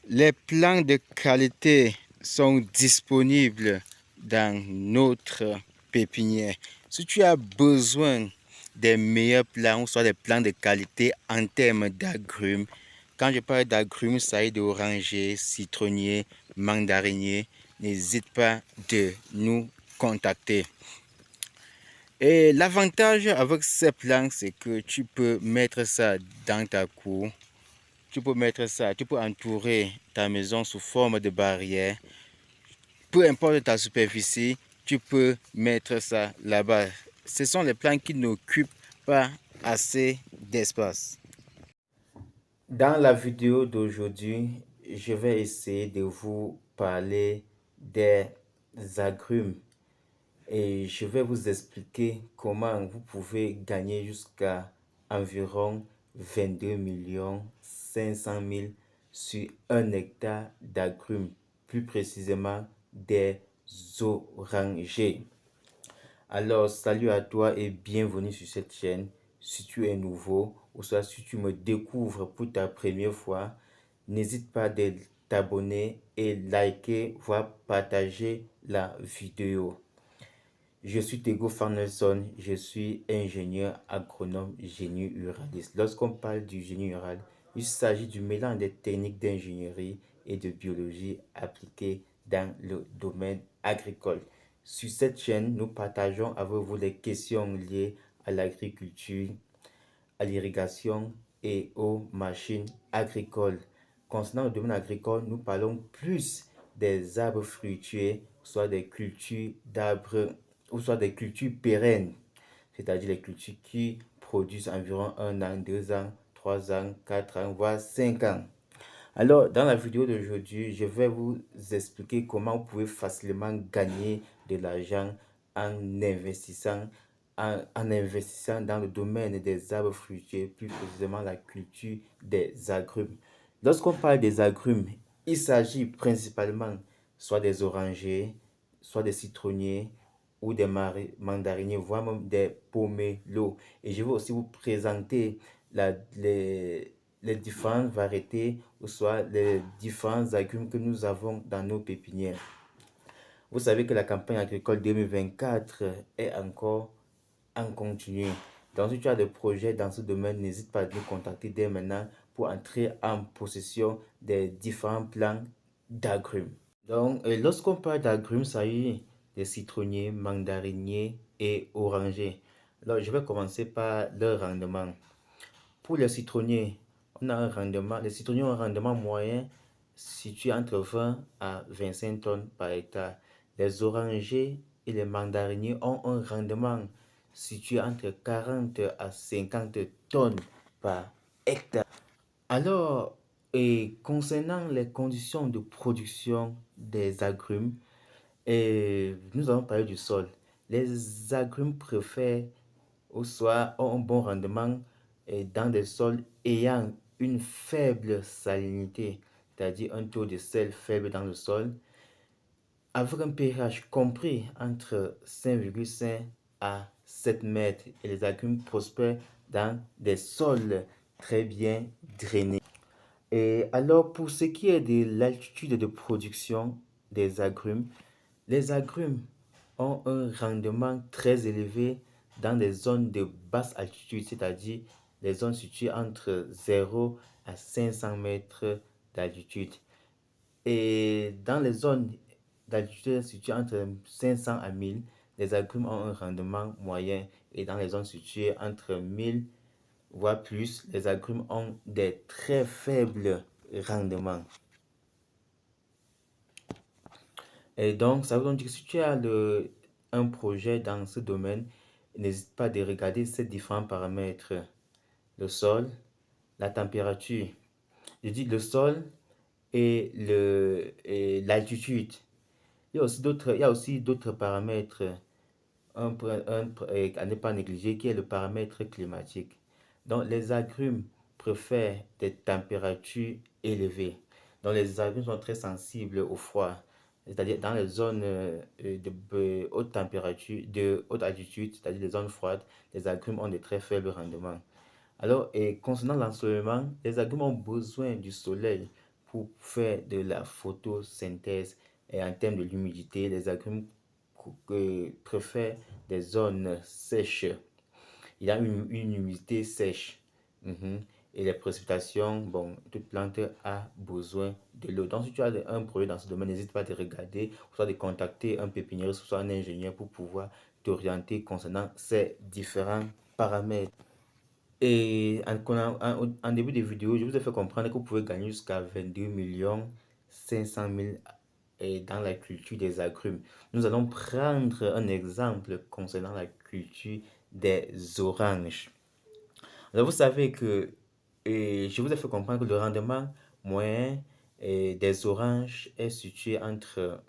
Les plants de qualité sont disponibles dans notre pépinière. Si tu as besoin des meilleurs plants, ou soit des plants de qualité en termes d'agrumes, quand je parle d'agrumes, ça y est d'oranger, citronnier, mandarinier, n'hésite pas de nous contacter. Et l'avantage avec ces plants, c'est que tu peux mettre ça dans ta cour. Tu peux mettre ça, tu peux entourer ta maison sous forme de barrière. Peu importe ta superficie, tu peux mettre ça là-bas. Ce sont les plants qui n'occupent pas assez d'espace. Dans la vidéo d'aujourd'hui, je vais essayer de vous parler des agrumes et je vais vous expliquer comment vous pouvez gagner jusqu'à environ 22 500 000 sur 1 hectare d'agrumes, plus précisément des orangers. Alors, salut à toi et bienvenue sur cette chaîne. Si tu es nouveau ou soit si tu me découvres pour ta première fois, n'hésite pas de t'abonner et liker, voire partager la vidéo. Je suis Tego Farnelson, je suis ingénieur agronome génie ruraliste. Lorsqu'on parle du génie rural, il s'agit du mélange des techniques d'ingénierie et de biologie appliquées dans le domaine agricole. Sur cette chaîne, nous partageons avec vous les questions liées à l'agriculture, à l'irrigation et aux machines agricoles. Concernant le domaine agricole, nous parlons plus des arbres fruitiers, soit des cultures d'arbres, ou soit des cultures pérennes, c'est-à-dire les cultures qui produisent environ 1 an, 2 ans, 3 ans, 4 ans, voire 5 ans. Alors, dans la vidéo d'aujourd'hui, je vais vous expliquer comment vous pouvez facilement gagner de l'argent en investissant, en investissant dans le domaine des arbres fruitiers, plus précisément la culture des agrumes. Lorsqu'on parle des agrumes, il s'agit principalement soit des orangers, soit des citronniers ou des mandariniers, voire même des pomelos. Et je vais aussi vous présenter les différentes variétés ou soit les différents agrumes que nous avons dans nos pépinières. Vous savez que la campagne agricole 2024 est encore en continu. Donc, si tu as des projets dans ce domaine, n'hésite pas à nous contacter dès maintenant pour entrer en possession des différents plans d'agrumes. Donc, lorsqu'on parle d'agrumes, ça y est, des citronniers, mandariniers et orangers. Alors, je vais commencer par leur rendement. Pour les citronniers, on a un rendement, les citronniers ont un rendement moyen situé entre 20 à 25 tonnes par hectare. Les orangers et les mandariniers ont un rendement situé entre 40 à 50 tonnes par hectare. Alors, et concernant les conditions de production des agrumes, nous allons parler du sol. Les agrumes préfèrent ou soit ont un bon rendement dans des sols ayant une faible salinité, c'est-à-dire un taux de sel faible dans le sol, avec un pH compris entre 5,5 à 7 mètres. Et les agrumes prospèrent dans des sols très bien drainés. Et alors, pour ce qui est de l'altitude de production des agrumes, les agrumes ont un rendement très élevé dans des zones de basse altitude, c'est-à-dire les zones situées entre 0 à 500 mètres d'altitude. Et dans les zones d'altitude situées entre 500 à 1000, les agrumes ont un rendement moyen. Et dans les zones situées entre 1000 voire plus, les agrumes ont des très faibles rendements. Et donc, ça veut donc dire que si tu as un projet dans ce domaine, n'hésite pas de regarder ces différents paramètres. Le sol, la température. Je dis le sol et l'altitude. Il y a aussi d'autres paramètres à ne pas négliger qui est le paramètre climatique. Donc, les agrumes préfèrent des températures élevées. Donc, les agrumes sont très sensibles au froid. C'est-à-dire dans les zones de haute température, de haute altitude, c'est-à-dire les zones froides, les agrumes ont de très faibles rendements. Alors, et concernant l'ensoleillement, les agrumes ont besoin du soleil pour faire de la photosynthèse. Et en termes de l'humidité, les agrumes préfèrent des zones sèches. Il y a une humidité sèche. Mhm. Et les précipitations, bon, toute plante a besoin de l'eau. Donc, si tu as un projet dans ce domaine, n'hésite pas à te regarder, ou soit de contacter un pépiniériste, ou soit un ingénieur pour pouvoir t'orienter concernant ces différents paramètres. Et en début de vidéo, je vous ai fait comprendre que vous pouvez gagner jusqu'à 22 millions 500 000 dans la culture des agrumes. Nous allons prendre un exemple concernant la culture des oranges. Alors, vous savez que je vous ai fait comprendre que le rendement moyen des oranges est situé entre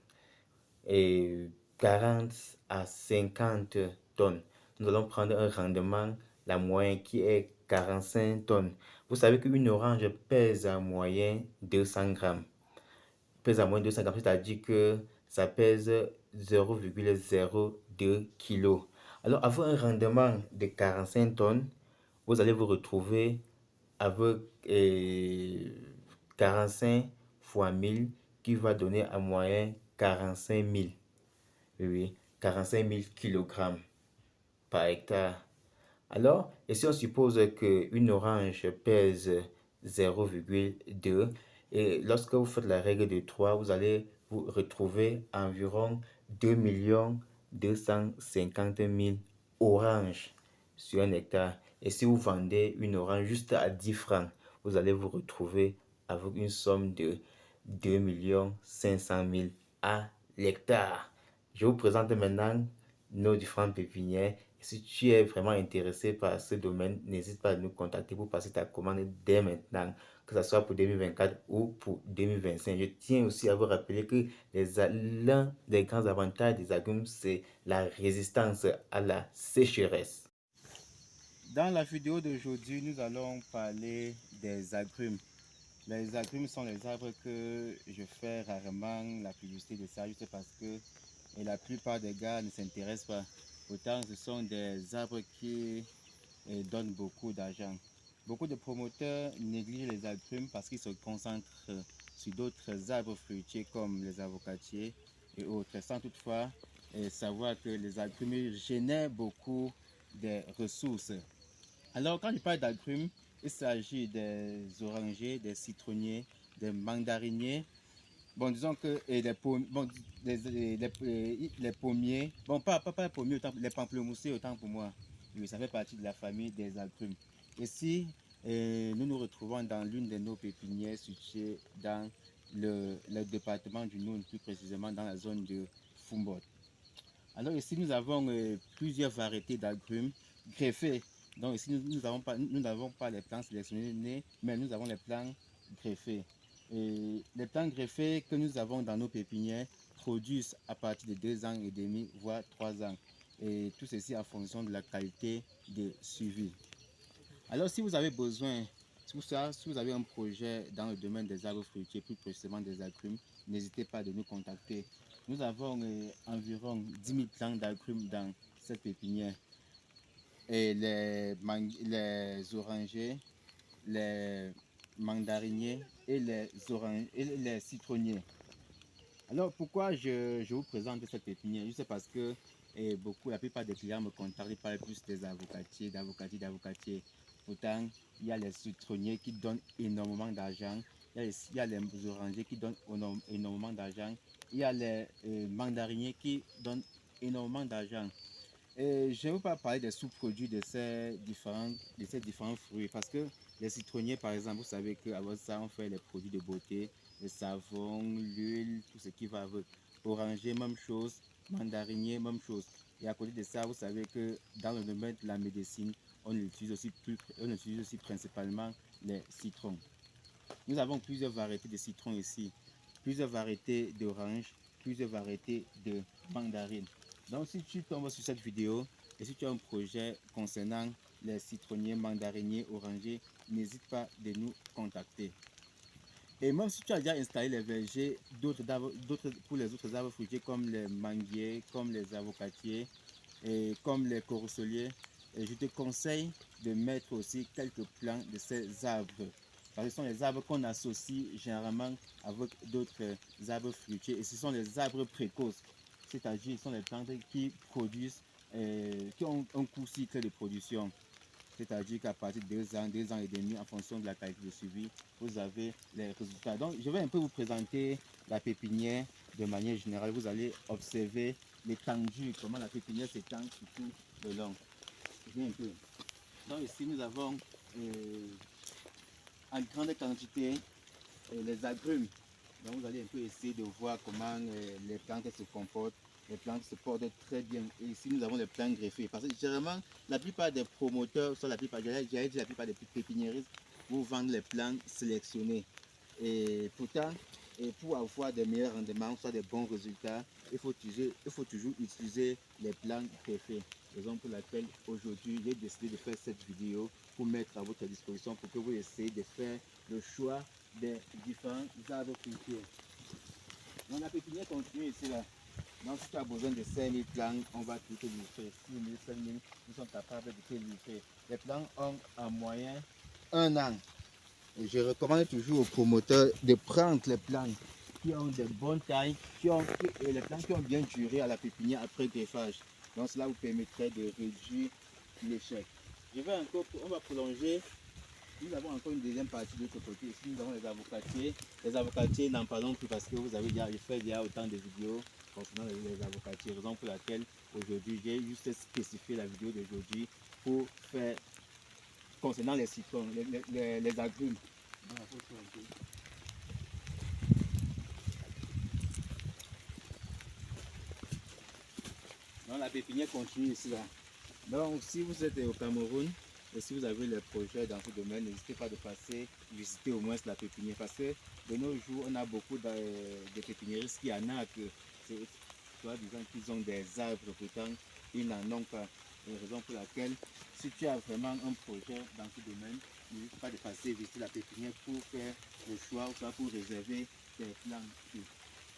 et 40 à 50 tonnes. Nous allons prendre un rendement, la moyenne qui est 45 tonnes. Vous savez qu'une orange pèse en moyenne 200 grammes. Pèse en moyenne 200 grammes, c'est-à-dire que ça pèse 0,02 kg. Alors, avoir un rendement de 45 tonnes, vous allez vous retrouver avec 45 fois 1000 qui va donner en moyenne 45 000. Oui, 45 000 kilogrammes par hectare. Alors, et si on suppose qu'une orange pèse 0,2 et lorsque vous faites la règle de 3, vous allez vous retrouver environ 2 250 000 oranges sur un hectare. Et si vous vendez une orange juste à 10 francs, vous allez vous retrouver avec une somme de 2 500 000 à l'hectare. Je vous présente maintenant nos différentes pépinières. Si tu es vraiment intéressé par ce domaine, n'hésite pas à nous contacter pour passer ta commande dès maintenant, que ce soit pour 2024 ou pour 2025. Je tiens aussi à vous rappeler que l'un des grands avantages des agrumes, c'est la résistance à la sécheresse. Dans la vidéo d'aujourd'hui, nous allons parler des agrumes. Les agrumes sont les arbres que je fais rarement la publicité de ça, juste parce que la plupart des gars ne s'intéressent pas. Pourtant, ce sont des arbres qui donnent beaucoup d'argent. Beaucoup de promoteurs négligent les agrumes parce qu'ils se concentrent sur d'autres arbres fruitiers comme les avocatiers et autres, sans toutefois savoir que les agrumes génèrent beaucoup de ressources. Alors, quand je parle d'agrumes, il s'agit des orangers, des citronniers, des mandariniers. Bon, disons que les pommiers, bon, pas les pommiers, autant, les pamplemousses, autant pour moi. Oui, ça fait partie de la famille des agrumes. Ici, nous nous retrouvons dans l'une de nos pépinières situées dans le département du Nord, plus précisément dans la zone de Foumbot. Alors ici, nous avons plusieurs variétés d'agrumes greffés. Donc ici, nous n'avons pas les plants sélectionnés, mais nous avons les plants greffés. Et les plants greffés que nous avons dans nos pépinières produisent à partir de 2 ans et demi, voire 3 ans. Et tout ceci en fonction de la qualité de suivi. Alors si vous avez besoin, si vous avez un projet dans le domaine des arbres fruitiers, plus précisément des agrumes, n'hésitez pas à nous contacter. Nous avons environ 10 000 plants d'agrumes dans cette pépinière. Et les orangers, les mandariniers et les citronniers. Alors pourquoi je vous présente cette pépinière? Juste parce que la plupart des clients me contactent, ils parlent plus des avocatiers. Pourtant, il y a les citronniers qui donnent énormément d'argent, il y a les orangers qui donnent énormément d'argent, il y a les mandariniers qui donnent énormément d'argent. Je ne veux pas parler des sous-produits de ces différents fruits parce que les citronniers, par exemple, vous savez qu'avec ça, on fait les produits de beauté, le savon, l'huile, tout ce qui va avec. Oranger, même chose. Mandarinier, même chose. Et à côté de ça, vous savez que dans le domaine de la médecine, on utilise aussi principalement les citrons. Nous avons plusieurs variétés de citrons ici, plusieurs variétés d'oranges, plusieurs variétés de mandarines. Donc si tu tombes sur cette vidéo et si tu as un projet concernant les citronniers, mandariniers, orangers, n'hésite pas de nous contacter. Et même si tu as déjà installé les vergers pour les autres arbres fruitiers comme les manguiers, comme les avocatiers et comme les corosoliers, je te conseille de mettre aussi quelques plants de ces arbres. Parce que ce sont les arbres qu'on associe généralement avec d'autres arbres fruitiers. Et ce sont les arbres précoces. C'est-à-dire, ce sont les plantes qui produisent, qui ont un court cycle de production. C'est-à-dire qu'à partir de 2 ans et demi, en fonction de la qualité de suivi, vous avez les résultats. Donc, je vais un peu vous présenter la pépinière de manière générale. Vous allez observer l'étendue, comment la pépinière s'étend sur tout le long. Je viens un peu. Donc, ici, nous avons en grande quantité les agrumes. Donc, vous allez un peu essayer de voir comment les plantes se comportent. Les plantes se portent très bien. Et ici, nous avons les plantes greffées. Parce que généralement, la plupart des promoteurs, soit la plupart, j'allais dire la plupart des pépiniéristes, vous vendent les plantes sélectionnées. Et pourtant, pour avoir des meilleurs rendements, soit des bons résultats, il faut toujours utiliser les plantes greffées. Raison pour laquelle aujourd'hui, j'ai décidé de faire cette vidéo pour mettre à votre disposition pour que vous essayez de faire le choix des différents arbres fruitiers. Donc la pépinière continue ici là. Donc si tu as besoin de 5000 plantes, on va tout te livrer. 6000, 5000, nous sommes capables de te livrer. Les plantes ont en moyenne 1 an. Et je recommande toujours aux promoteurs de prendre les plantes qui ont de bonnes tailles, et les plantes qui ont bien duré à la pépinière après greffage. Donc cela vous permettrait de réduire l'échec. On va prolonger. Nous avons encore une deuxième partie de l'autre côté. Ici, nous avons les avocatiers. Les avocatiers, n'en parlons plus parce que vous avez déjà fait autant de vidéos concernant les avocatiers. Raison pour laquelle aujourd'hui, j'ai juste spécifié la vidéo d'aujourd'hui pour faire concernant les citrons, les agrumes. Donc la pépinière continue ici là. Donc si vous êtes au Cameroun et si vous avez des projets dans ce domaine, n'hésitez pas de passer visiter au moins la pépinière parce que de nos jours on a beaucoup de pépiniéristes qui en a que soit disant qu'ils ont des arbres, pourtant ils n'en ont pas. Et raison pour laquelle si tu as vraiment un projet dans ce domaine, n'hésite pas de passer visiter la pépinière pour faire le choix ou soit pour réserver des plantes.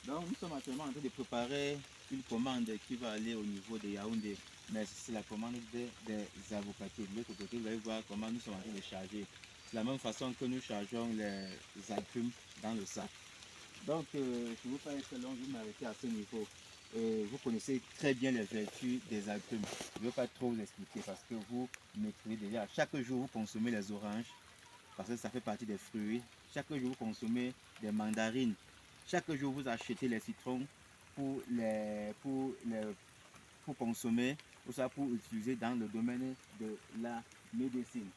Donc nous sommes actuellement en train de préparer une commande qui va aller au niveau de Yaoundé. Mais c'est la commande des avocatiers. De l'autre côté, vous allez voir comment nous sommes en train de charger. C'est la même façon que nous chargeons les agrumes dans le sac. Donc, je ne veux pas être long, je vais m'arrêter à ce niveau. Vous connaissez très bien les vertus des agrumes. Je ne veux pas trop vous expliquer parce que vous maîtrisez déjà. Chaque jour, vous consommez les oranges parce que ça fait partie des fruits. Chaque jour, vous consommez des mandarines. Chaque jour, vous achetez les citrons pour consommer ou ça pour utiliser dans le domaine de la médecine.